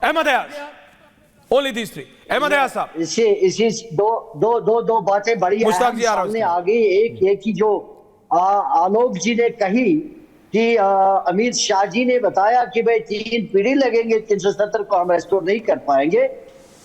Ahmad Ayaz, only these three. Ahmed Ayaz साहब, इसी दो बातें बड़ी मुश्ताक जी आ रहा सामने आ गई। एक ही जो आलोक जी ने कही कि अमित शाह जी ने बताया कि भाई 3 पीढ़ी लगेंगे, 370 को हम रेस्टोर नहीं कर पाएंगे।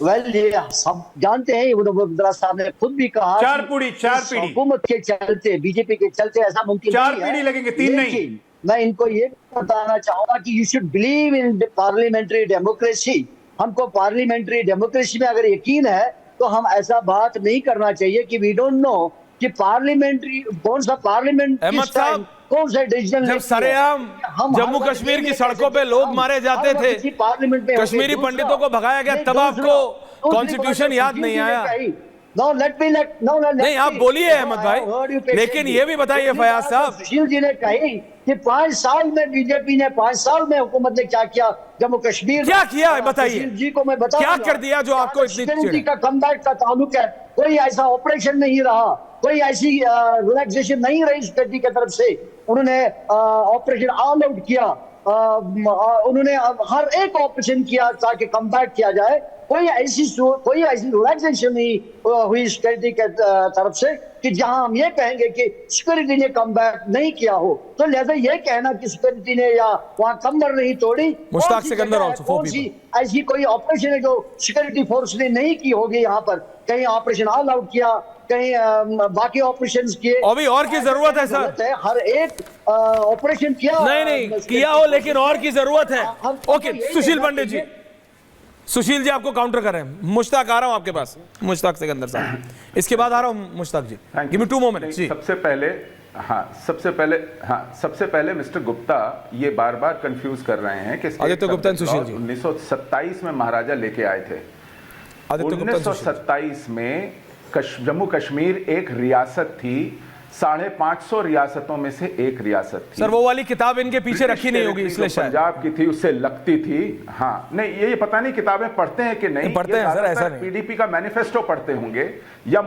वेल, ये सब जानते हैं, वडोदरा साहब ने खुद भी कहा 4 पीढ़ी हुकूमत के चलते, बीजेपी के चलते ऐसा मुमकिन 4 नहीं है। पीढ़ी लगेंगे, 3 नहीं। मैं इनको ये बताना चाहूंगा कि you should believe in parliamentary democracy. हमको पार्लियामेंट्री डेमोक्रेसी में अगर यकीन है तो हम ऐसा बात नहीं करना चाहिए कि वी डोंट नो कि पार्लियामेंट्री कौन सा पार्लियामेंट अहमद साहब, कौन सा डिसीजन जब सरेआम जम्मू कश्मीर की सड़कों पे लोग मारे जाते थे, कश्मीरी पंडितों को भगाया गया, तब आपको कॉन्स्टिट्यूशन याद नहीं आया? नहीं, आप बोलिए अहमद भाई, लेकिन ये भी बताइए फयाज साहब, सुशील जी ने कही कि 5 साल में बीजेपी ने 5 साल में हुकूमत ने क्या किया जम्मू कश्मीर, क्या किया है बताइए। सुशील जी को मैं बताऊंगा क्या कर दिया जो आपको इतनी चिढ़? का कमबैक का ताल्लुक है। कोई ऐसा ऑपरेशन नहीं रहा, कोई ऐसी रिलैक्सेशन नहीं रही सिक्योरिटी की तरफ से। उन्होंने ऑपरेशन ऑल आउट किया, उन्होंने हर एक ऑपरेशन किया ताकि कमबैक किया जाए। कोई ऐसी रिलैक्सेशन नहीं हुई सिक्योरिटी के तरफ से कि जहां हम ये कहेंगे कि सिक्योरिटी ने कमबैक नहीं किया हो। तो लिहाजा ये कहना कि सिक्योरिटी ने या वहां कमर नहीं तोड़ी, मुश्ताक सिकंदर also, कौन सी ऐसी कोई ऑपरेशन है जो सिक्योरिटी फोर्स ने नहीं की होगी? यहाँ पर कहीं ऑपरेशन ऑल आउट किया, कहीं बाकी ऑपरेशन किए। अभी और की जरूरत है सर, हर एक ऑपरेशन किया नहीं किया हो, लेकिन और की जरूरत है। ओके, सुशील पंडित जी, सुशील जी आपको काउंटर कर रहे हैं। मुश्ताक आ रहा हूं आपके पास, मुश्ताक सिकंदर साहब, इसके बाद आ रहा हूं मुश्ताक जी, गिव मी 2 more minutes जी। सबसे पहले मिस्टर गुप्ता ये बार बार कंफ्यूज कर रहे हैं कि आदित्य गुप्ता और सुशील जी 1927 में महाराजा लेके आए थे। 1927 में जम्मू कश्मीर एक रियासत थी, 550 रियासतों में से एक रियासत थी। सर वो वाली किताब इनके पीछे रखी नहीं होगी, इसलिए शायद पंजाब की थी, उससे लगती थी। हाँ, नहीं ये पता नहीं किताबें पढ़ते हैं कि नहीं पढ़ते हैं सर, ऐसा नहीं। पीडीपी का मैनिफेस्टो पढ़ते होंगे या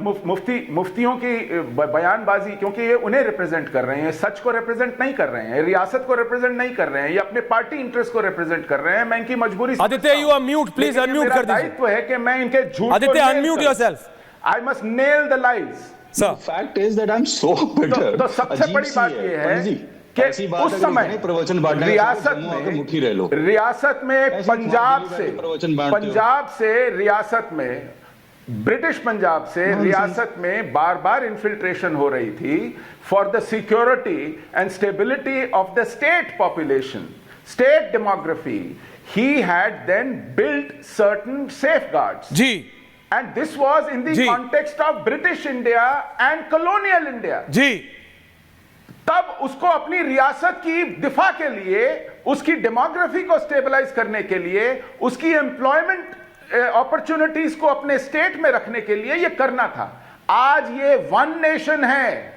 मुफ्तियों की बयानबाजी, क्योंकि ये उन्हें रिप्रेजेंट कर रहे हैं, सच को रिप्रेजेंट नहीं कर रहे हैं, रियासत को रिप्रेजेंट नहीं कर रहे हैं, या अपने पार्टी इंटरेस्ट को रिप्रेजेंट कर रहे हैं। मैं इनकी मजबूरी, Aditya you are mute, please unmute कर दीजिए। दायित्व है कि मैं इनके झूठ, Aditya unmute yourself, I must nail the lies. The fact is that I'm so bitter. तो सबसे बड़ी बात यह है कि उस समय रियासत में पंजाब से रियासत में, ब्रिटिश पंजाब से रियासत में बार बार इन्फिल्ट्रेशन हो रही थी for the security and stability of the state population, state demography. He had then built certain safeguards जी, and this was in the context of British India and colonial India जी। तब उसको अपनी रियासत की दिफा के लिए, उसकी डेमोग्राफी को स्टेबलाइज करने के लिए, उसकी एम्प्लॉयमेंट अपॉर्चुनिटीज को अपने स्टेट में रखने के लिए यह करना था। आज ये 1 नेशन है,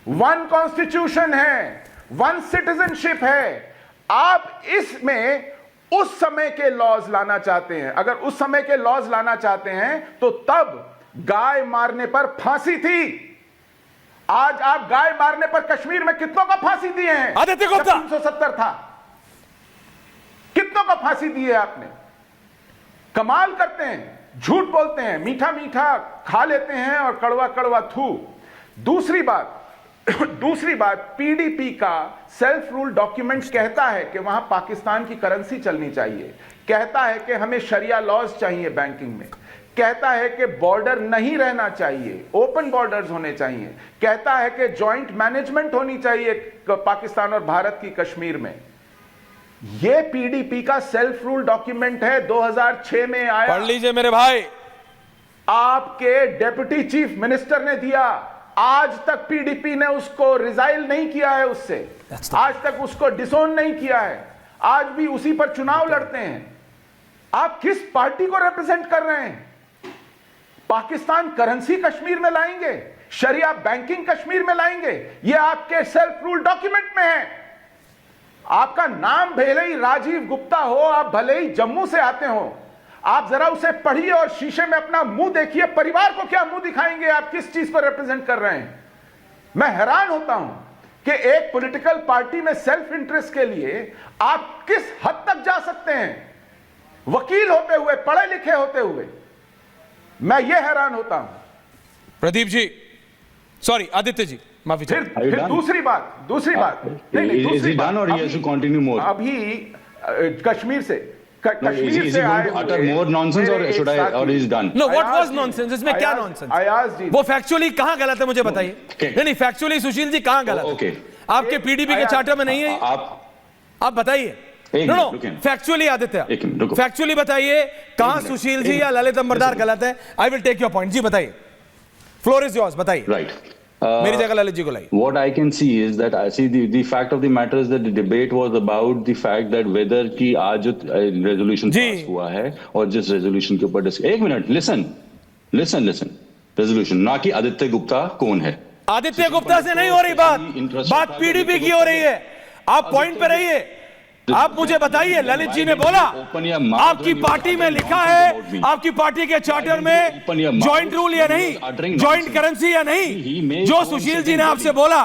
1 कॉन्स्टिट्यूशन है, 1 सिटीजनशिप है। आप इसमें उस समय के लॉज लाना चाहते हैं। अगर उस समय के लॉज लाना चाहते हैं तो तब गाय मारने पर फांसी थी। आज आप गाय मारने पर कश्मीर में कितनों को फांसी दिए हैं? आदित्य गुप्ता, 370 था, कितनों को फांसी दी है आपने? कमाल करते हैं, झूठ बोलते हैं, मीठा मीठा खा लेते हैं और कड़वा कड़वा थू। दूसरी बात, पीडीपी का सेल्फ रूल डॉक्यूमेंट कहता है कि वहां पाकिस्तान की करेंसी चलनी चाहिए, कहता है कि हमें शरिया लॉज चाहिए बैंकिंग में, कहता है कि बॉर्डर नहीं रहना चाहिए, ओपन बॉर्डर्स होने चाहिए, कहता है कि जॉइंट मैनेजमेंट होनी चाहिए पाकिस्तान और भारत की कश्मीर में। यह पीडीपी का सेल्फ रूल डॉक्यूमेंट है, 2006 में आया। पढ़ लीजिए मेरे भाई। आपके डेप्यूटी चीफ मिनिस्टर ने दिया, आज तक पीडीपी ने उसको रिजाइल नहीं किया है, उससे आज तक उसको डिसोन नहीं किया है, आज भी उसी पर चुनाव लड़ते हैं। आप किस पार्टी को रिप्रेजेंट कर रहे हैं? पाकिस्तान करेंसी कश्मीर में लाएंगे, शरिया बैंकिंग कश्मीर में लाएंगे, यह आपके सेल्फ रूल डॉक्यूमेंट में है। आपका नाम भले ही राजीव गुप्ता हो, आप भले ही जम्मू से आते हो, आप जरा उसे पढ़िए और शीशे में अपना मुंह देखिए। परिवार को क्या मुंह दिखाएंगे? आप किस चीज को रिप्रेजेंट कर रहे हैं? मैं हैरान होता हूं कि एक पॉलिटिकल पार्टी में सेल्फ इंटरेस्ट के लिए आप किस हद तक जा सकते हैं। वकील होते हुए, पढ़े लिखे होते हुए मैं ये हैरान होता हूं। प्रदीप जी, सॉरी आदित्य जी, माफी फिर done? दूसरी बात Is he done or he has to continue more? अभी कश्मीर से No, is he going to utter more nonsense or should I, or is done? Know what was nonsense, इसमें क्या नॉनसेंस? अयाज जी, वो फैक्चुअली कहां गलत है मुझे बताइए। Okay. नहीं फैक्चुअली सुशील जी कहां गलत है? Okay. आपके पीडीपी के चार्टर में नहीं है? आप बताइए। एक नो मिनट, रुकिए। फैक्चुअली आदित्य, एक मिनट, रुको। फैक्चुअली बताइए कहां सुशील जी या ललित अंबरदार गलत है। I will take your point. जी बताइए, फ्लोर इज योर्स, बताइए। Right. मेरी जगह ललित जी को लाइए। What I can see is that I see the fact of the matter is that the debate was about the fact that whether कि आज जो resolution जी। pass हुआ है और जिस resolution के ऊपर एक मिनट listen resolution ना कि आदित्य गुप्ता कौन है। आदित्य गुप्ता से नहीं हो रही बात पीडीपी की हो रही है। आप पॉइंट पे रहिए। आप मुझे बताइए, ललित जी ने बोला आपकी पार्टी में लिखा है, आपकी पार्टी के चार्टर में जॉइंट रूल या नहीं, जॉइंट करेंसी या नहीं, जो सुशील जी ने आपसे बोला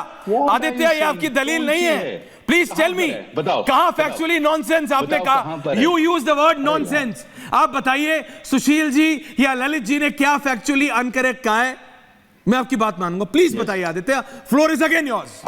आदित्य ये आपकी दलील नहीं है। प्लीज टेल मी कहां फैक्चुअली नॉनसेंस आपने कहा, you use the word nonsense. आप बताइए सुशील जी या ललित जी ने क्या फैक्चुअली अनकरेक्ट कहा है। मैं आपकी बात मानूंगा, प्लीज बताइए Aditya, floor is again yours.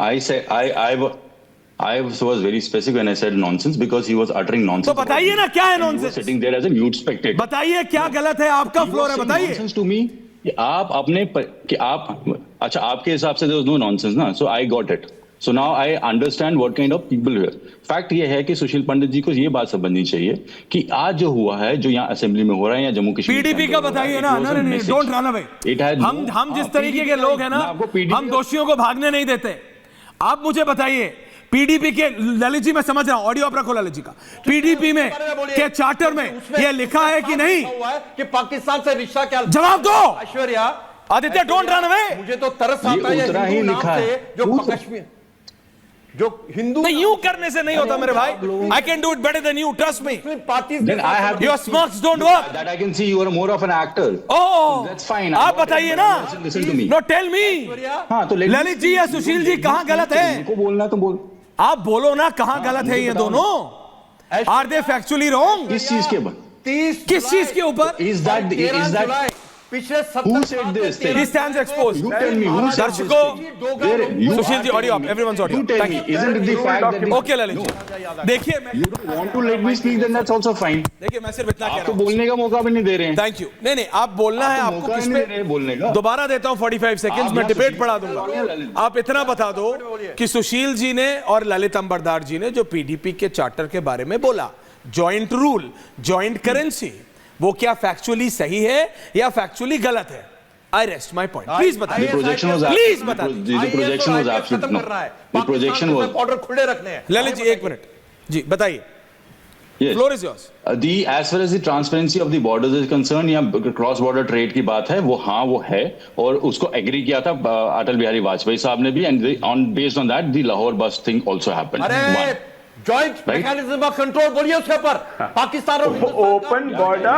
I was very specific when I said nonsense because he was uttering nonsense. तो बताइए ना क्या है nonsense? Sitting there as a mute spectator. बताइए क्या गलत है, आपका फ्लोर है, बताइए। Nonsense to me कि आप अपने कि आप अच्छा आपके हिसाब से there was no nonsense ना, so I got it. So now I understand what kind of people here. Fact ये है कि सुशील पंडित जी को ये बात समझनी चाहिए कि आज जो हुआ है, जो यहाँ असेंबली में हो रहा है या जम्मू कश्मीर पीडीपी का बताइए ना। नहीं, डोंट रन अवे। हम जिस तरीके के लोग हैं ना, हम दोषियों को भागने नहीं देते। आप मुझे बताइए पीडीपी के, ललित जी मैं समझ रहा हूं, ऑडियो आप रखो ललित जी का, पीडीपी में के चार्टर में यह लिखा है कि नहीं कि पाकिस्तान से रिश्ता क्या? जवाब दो Aishwarya. Aditya, don't run away. मुझे तो तरस आता है उतना ही लिखा है जो कश्मीर जो हिंदू नहीं, यूं करने से नहीं होता मेरे भाई। I can do it better than you, trust me. Then I have your smarts don't work. that I can see you are more of an actor. Oh That's fine. आप बताइए ना। Listen to me. No tell me, हाँ तो ललित जी या सुशील जी कहां गलत है? उनको बोलना तो बोल। आप बोलो ना कहां गलत है ये दोनों। Are they factually wrong? किस चीज के ऊपर? किस चीज के ऊपर? Is that पिछले who said this thing? He stands exposed. You tell me who said this दर्शकों, thing? Where you Sushil ji audio, everyone's audio. You tell me, isn't it the fact that the- okay Lalit ji, देखिए मैं, you don't want to let me speak, then that's also fine. देखिए मैं सिर्फ इतना कह आप रहा तो हूं। बोलने का मौका भी नहीं दे रहे हैं। Thank you. नहीं आप बोलना है, आपको मौका किस ही पे नहीं दे रहे बोलने का। दोबारा देता हूं 45 सेकंड्स में, डिबेट पढ़ा दूंगा। आप इतना बता दो कि सुशील जी ने और ललित अंबरदार जी ने जो पीडीपी के चार्टर के बारे में बोला, जॉइंट रूल, जॉइंट करेंसी, वो क्या फैक्चुअली सही है या फैक्चुअली गलत है? I rest my point. Please बताइए। The projection was Please बता। the projection was absolute no. The projection was order खुले रखने हैं। ललित जी एक मिनट जी बताइए। yes. Floor is yours. The as far as the transparency of the borders is concerned या cross border trade की बात है, वो हाँ वो है और उसको एग्री किया था अटल बिहारी वाजपेयी साहब ने भी, and on based on that the Lahore बस थिंग आल्सो हैपेंड। अरे जॉइंट मैकेनिज्म ऑफ कंट्रोल बोलिए उसके ऊपर। पाकिस्तान और open border.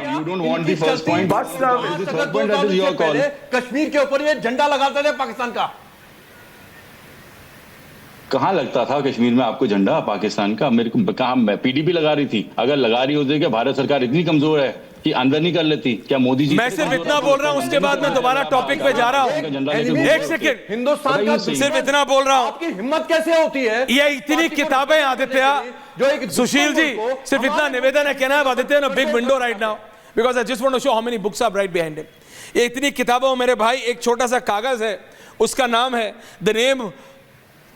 You don't want the first point. बस The third point, that is your call. Kashmir के ऊपर ये झंडा लगाते थे पाकिस्तान का। कहाँ लगता था कश्मीर में आपको झंडा पाकिस्तान का? मेरे को कहाँ पीडीपी लगा रही थी? अगर लगा रही होती, क्या भारत सरकार इतनी कमजोर है कि अंदर नहीं कर लेती? क्या मोदी जी? मैं सिर्फ इतना बोल रहा हूं, उसके बाद मैं दोबारा टॉपिक पे जा रहा हूं। एक सेकेंड, हिंदुस्तान का सिर्फ इतना बोल रहा हूं। आपकी हिम्मत कैसे होती है? ये इतनी किताबें आदित्य, जो एक सुशील जी सिर्फ इतना निवेदन है, कहना है आदित्य ना big window right now because I just want to show how many books are right behind him. ये इतनी किताबों, मेरे भाई एक छोटा सा कागज है, उसका नाम है the name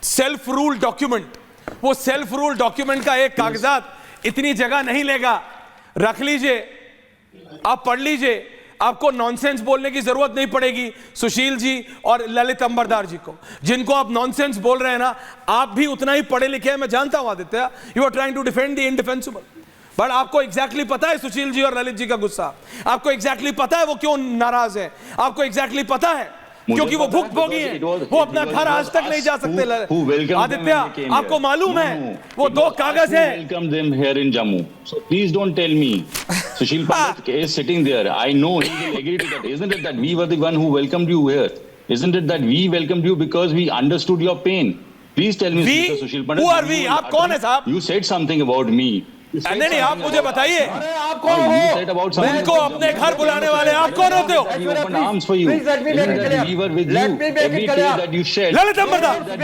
self rule document. वो सेल्फ रूल डॉक्यूमेंट का एक कागजात इतनी जगह नहीं लेगा, रख लीजिए, आप पढ़ लीजिए, आपको नॉनसेंस बोलने की जरूरत नहीं पड़ेगी। सुशील जी और ललित अंबरदार जी को, जिनको आप नॉनसेंस बोल रहे हैं ना, आप भी उतना ही पढ़े लिखे हैं, मैं जानता हूं Aditya, you are trying to defend the indefensible, but आपको एग्जैक्टली पता है सुशील जी और ललित जी का गुस्सा, आपको एग्जैक्टली पता है वो क्यों नाराज है, आपको एग्जैक्टली पता है क्योंकि वो भुक्त भोगी हैं, वो अपना घर आज तक नहीं जा सकते। आदित्य आपको मालूम है वो दो कागज है। Welcome them here in Jammu. So please don't tell me. Sushil Pandit is sitting there. I know he will agree to that. Isn't it that we were the one who welcomed you here? Isn't it that we welcomed you because we understood your pain? Please tell me, We? Mr. Sushil Pandit. Who are we? आप कौन है साहब? You said something about me. नहीं नहीं, आप मुझे बताइए, अरे आप कौन हो? You said about something. उनको अपने घर बुलाने वाले आप कौन होते हो? We opened arms for you. Please let me make it Isn't that clear. we were with Let you me make it every clear. day that you shed. Lalit Ambardar